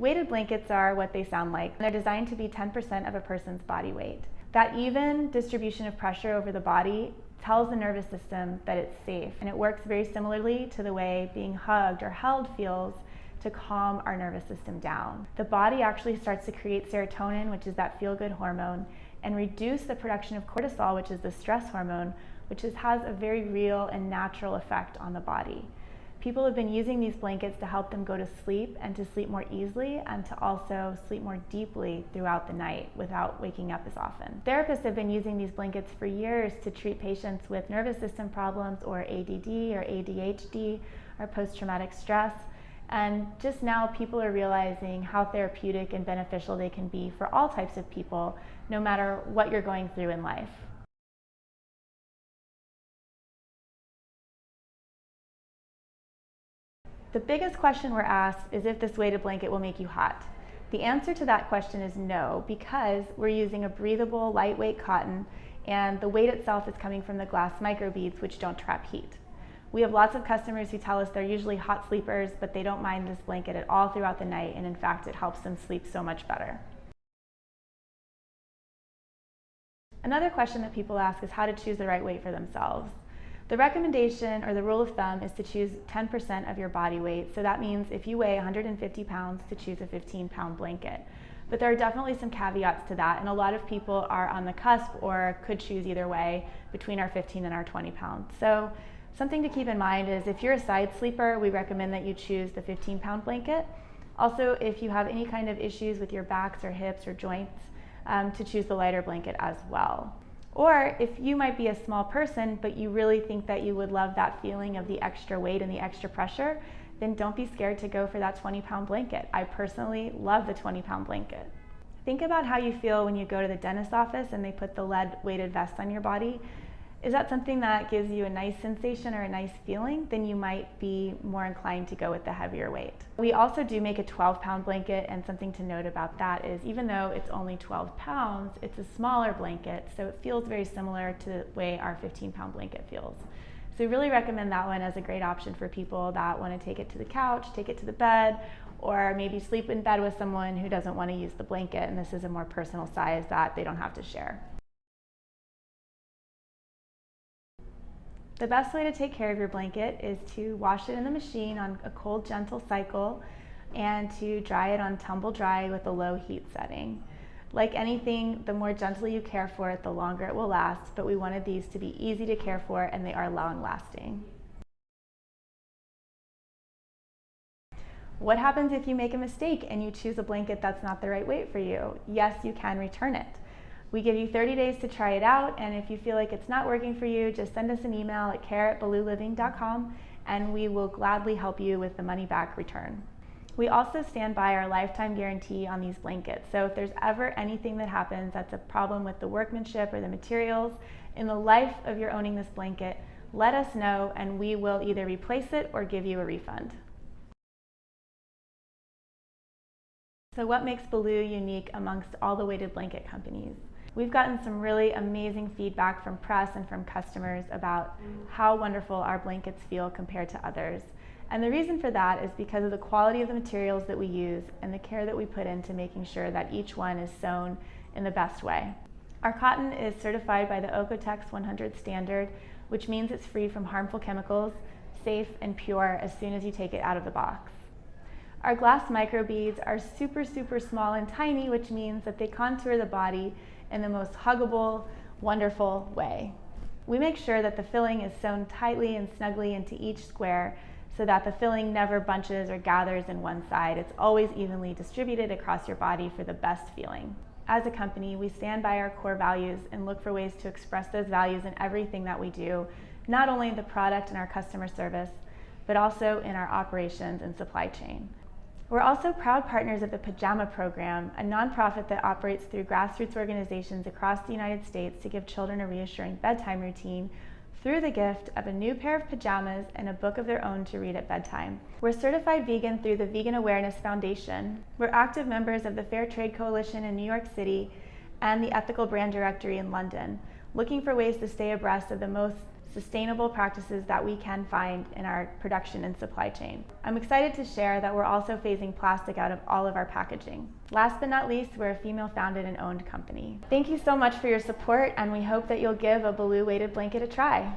Weighted blankets are what they sound like. They're designed to be 10% of a person's body weight. That even distribution of pressure over the body tells the nervous system that it's safe, and it works very similarly to the way being hugged or held feels to calm our nervous system down. The body actually starts to create serotonin, which is that feel-good hormone, and reduce the production of cortisol, which is the stress hormone, which has a very real and natural effect on the body. People have been using these blankets to help them go to sleep and to sleep more easily and to also sleep more deeply throughout the night without waking up as often. Therapists have been using these blankets for years to treat patients with nervous system problems or ADD or ADHD or post-traumatic stress. And just now people are realizing how therapeutic and beneficial they can be for all types of people, no matter what you're going through in life. The biggest question we're asked is if this weighted blanket will make you hot. The answer to that question is no, because we're using a breathable, lightweight cotton, and the weight itself is coming from the glass microbeads, which don't trap heat. We have lots of customers who tell us they're usually hot sleepers, but they don't mind this blanket at all throughout the night, and in fact, it helps them sleep so much better. Another question that people ask is how to choose the right weight for themselves. The recommendation or the rule of thumb is to choose 10% of your body weight. So that means if you weigh 150 pounds, to choose a 15-pound blanket. But there are definitely some caveats to that, and a lot of people are on the cusp or could choose either way between our 15 and our 20 pounds. So something to keep in mind is if you're a side sleeper, we recommend that you choose the 15-pound blanket. Also, if you have any kind of issues with your backs or hips or joints, to choose the lighter blanket as well. Or if you might be a small person, but you really think that you would love that feeling of the extra weight and the extra pressure, then don't be scared to go for that 20-pound blanket. I personally love the 20-pound blanket. Think about how you feel when you go to the dentist's office and they put the lead-weighted vest on your body. Is that something that gives you a nice sensation or a nice feeling? Then you might be more inclined to go with the heavier weight. We also do make a 12-pound blanket, and something to note about that is even though it's only 12 pounds, it's a smaller blanket, so it feels very similar to the way our 15-pound blanket feels. So we really recommend that one as a great option for people that want to take it to the couch, take it to the bed, or maybe sleep in bed with someone who doesn't want to use the blanket, and this is a more personal size that they don't have to share. The best way to take care of your blanket is to wash it in the machine on a cold, gentle cycle and to dry it on tumble dry with a low heat setting. Like anything, the more gently you care for it, the longer it will last, but we wanted these to be easy to care for and they are long lasting. What happens if you make a mistake and you choose a blanket that's not the right weight for you? Yes, you can return it. We give you 30 days to try it out, and if you feel like it's not working for you, just send us an email at care@balooliving.com and we will gladly help you with the money back return. We also stand by our lifetime guarantee on these blankets, so if there's ever anything that happens that's a problem with the workmanship or the materials in the life of your owning this blanket, let us know and we will either replace it or give you a refund. So what makes Baloo unique amongst all the weighted blanket companies? We've gotten some really amazing feedback from press and from customers about how wonderful our blankets feel compared to others. And the reason for that is because of the quality of the materials that we use and the care that we put into making sure that each one is sewn in the best way. Our cotton is certified by the Okotex 100 standard, which means it's free from harmful chemicals, safe and pure as soon as you take it out of the box. Our glass microbeads are super, super small and tiny, which means that they contour the body in the most huggable, wonderful way. We make sure that the filling is sewn tightly and snugly into each square so that the filling never bunches or gathers in one side. It's always evenly distributed across your body for the best feeling. As a company, we stand by our core values and look for ways to express those values in everything that we do, not only in the product and our customer service, but also in our operations and supply chain. We're also proud partners of the Pajama Program, a nonprofit that operates through grassroots organizations across the United States to give children a reassuring bedtime routine through the gift of a new pair of pajamas and a book of their own to read at bedtime. We're certified vegan through the Vegan Awareness Foundation. We're active members of the Fair Trade Coalition in New York City and the Ethical Brand Directory in London, looking for ways to stay abreast of the most sustainable practices that we can find in our production and supply chain. I'm excited to share that we're also phasing plastic out of all of our packaging. Last but not least, we're a female-founded and owned company. Thank you so much for your support, and we hope that you'll give a Baloo weighted blanket a try.